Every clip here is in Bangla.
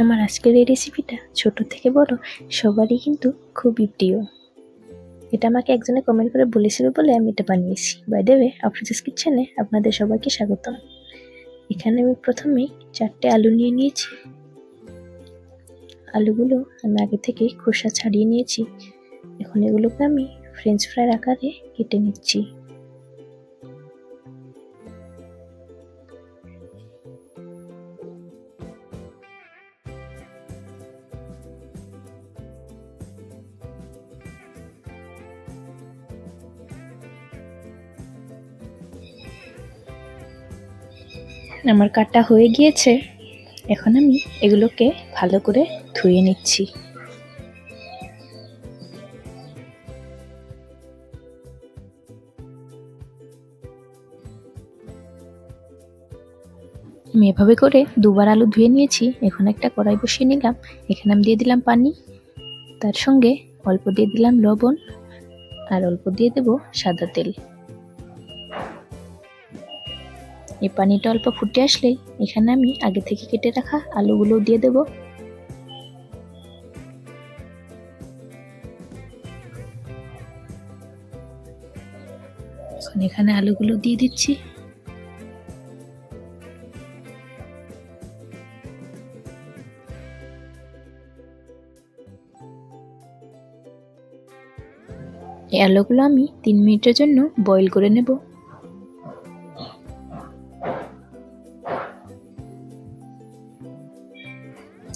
আমার আজকের এই রেসিপিটা ছোট থেকে বড় সবারই কিন্তু খুবই প্রিয়। এটা আমাকে একজনে কমেন্ট করে বলেছিল বলে আমি এটা বানিয়েছি। বাই দ্য ওয়ে, আফরোজাস কিচেনে আপনাদের সবাইকে স্বাগতম। এখানে আমি প্রথমেই 4টে আলু নিয়ে নিয়েছি। আলুগুলো আমি আগে থেকেই খোসা ছাড়িয়ে নিয়েছি। এখন এগুলোকে আমি ফ্রেঞ্চ ফ্রাইয়ের আকারে কেটে নিচ্ছি। আমার কাটা হয়ে গিয়েছে। এখন আমি এগুলোকে ভালো করে ধুয়ে নিচ্ছি। আমি এভাবে করে দুবার আলু ধুয়ে নিয়েছি। এখন একটা কড়াই বসিয়ে নিলাম। এখানে আমি দিয়ে দিলাম পানি, তার সঙ্গে অল্প দিয়ে দিলাম লবণ আর অল্প দিয়ে দেব সাদা তেল। এই পানিটা অল্প ফুটে আসলেই এখানে আমি আগে থেকে কেটে রাখা আলুগুলো দিয়ে দেব। এখানে আলুগুলো দিয়ে দিচ্ছি। এই আলুগুলো আমি 3 মিনিটের জন্য বয়েল করে নেব।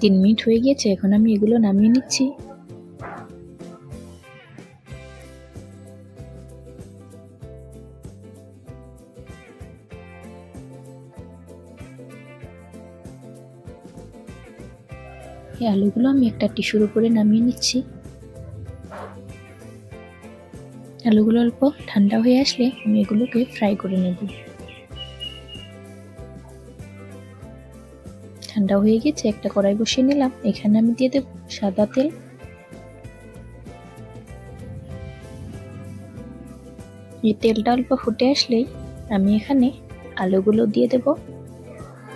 তিন মিনিট হয়ে গিয়েছে। এখন আমি এগুলো নামিয়ে নিচ্ছি। এই আলুগুলো আমি একটা টিস্যুর উপরে নামিয়ে নিচ্ছি। আলুগুলো অল্প ঠান্ডা হয়ে আসলে আমি এগুলোকে ফ্রাই করে নেব। ঠান্ডা হয়ে গেছে, একটা কড়াই বসিয়ে নিলাম। এখানে আমি দিয়ে দেব সাদা তেল। এই তেলটা অল্প ফুটে আসলেই আমি এখানে আলুগুলো দিয়ে দেব।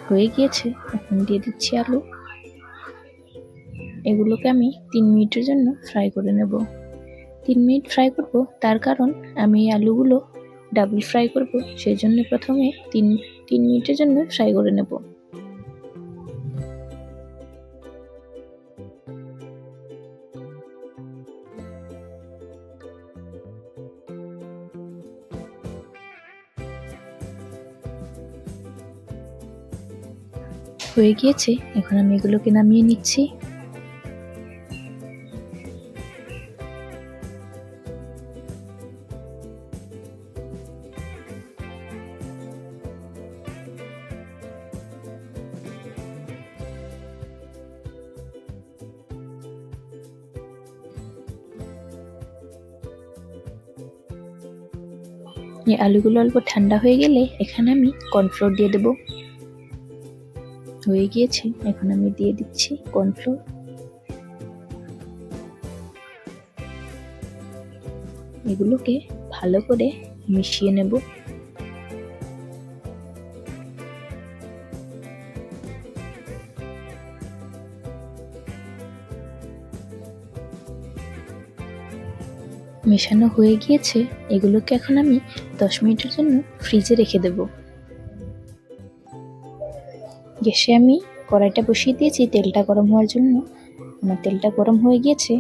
হয়ে গিয়েছে, এখন দিয়ে দিচ্ছি আলু। এগুলোকে আমি 3 মিনিটের জন্য ফ্রাই করে নেব। 3 মিনিট ফ্রাই করব, তার কারণ আমি এই আলুগুলো ডাবল ফ্রাই করব, সেই জন্য প্রথমে 3 মিনিটের জন্য ফ্রাই করে নেব। হয়ে গিয়েছে, এখন আমি এগুলোকে নামিয়ে নিচ্ছি। এই আলুগুলো অল্প ঠান্ডা হয়ে গেলে এখানে আমি কর্নফ্লোর দিয়ে দেব। হয়ে গিয়েছে, এখন আমি দিয়ে দিচ্ছি কর্নফ্লোর। এগুলোকে ভালো করে মিশিয়ে নেব। মেশানো হয়ে গিয়েছে, এগুলোকে এখন আমি 10 মিনিটের জন্য ফ্রিজে রেখে দেব। গ্যাসে আমি কড়াইটা বসিয়ে দিয়েছি তেলটা গরম হওয়ার জন্য। আমার তেলটা গরম হয়ে গিয়েছে,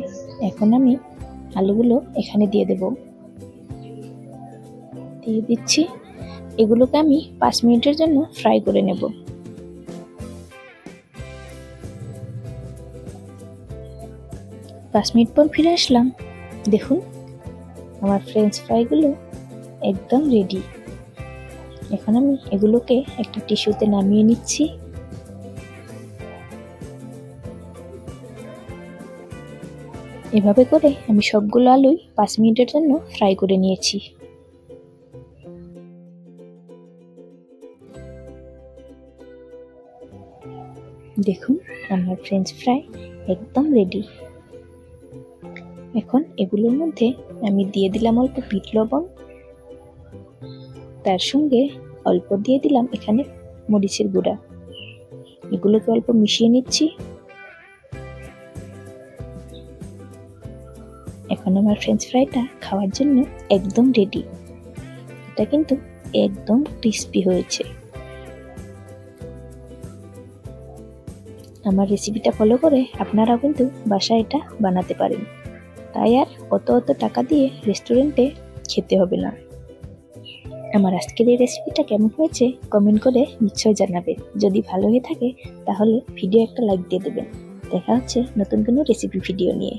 এখন আমি আলুগুলো এখানে দিয়ে দেব। দিয়ে দিচ্ছি। এগুলোকে আমি 5 মিনিটের জন্য ফ্রাই করে নেব। 5 মিনিট পর ফিরে আসলাম। দেখুন, আমার ফ্রেঞ্চ ফ্রাইগুলো একদম রেডি। এখন আমি এগুলোকে একটা টিস্যুতে নামিয়ে নিচ্ছি। এভাবে করে আমি সবগুলো আলুই 5 মিনিটের জন্য ফ্রাই করে নিয়েছি। দেখুন, আমার ফ্রেঞ্চ ফ্রাই একদম রেডি। এখন এগুলোর মধ্যে আমি দিয়ে দিলাম অল্প বিট লবণ, তার সঙ্গে অল্প দিয়ে দিলাম এখানে মরিচের গুঁড়া। এগুলোকে অল্প মিশিয়ে নিচ্ছি। এখন আমার ফ্রেঞ্চ ফ্রাইটা খাওয়ার জন্য একদম রেডি। এটা কিন্তু একদম ক্রিস্পি হয়েছে। আমার রেসিপিটা ফলো করে আপনারাও কিন্তু বাসায় এটা বানাতে পারেন, তাই আর অত টাকা দিয়ে রেস্টুরেন্টে খেতে হবে না। আমার আজকের এই রেসিপিটা কেমন হয়েছে কমেন্ট করে নিশ্চয়ই জানাবেন। যদি ভালো হয়ে থাকে তাহলে ভিডিও একটা লাইক দিয়ে দেবেন। দেখা হচ্ছে নতুন কোনো রেসিপি ভিডিও নিয়ে।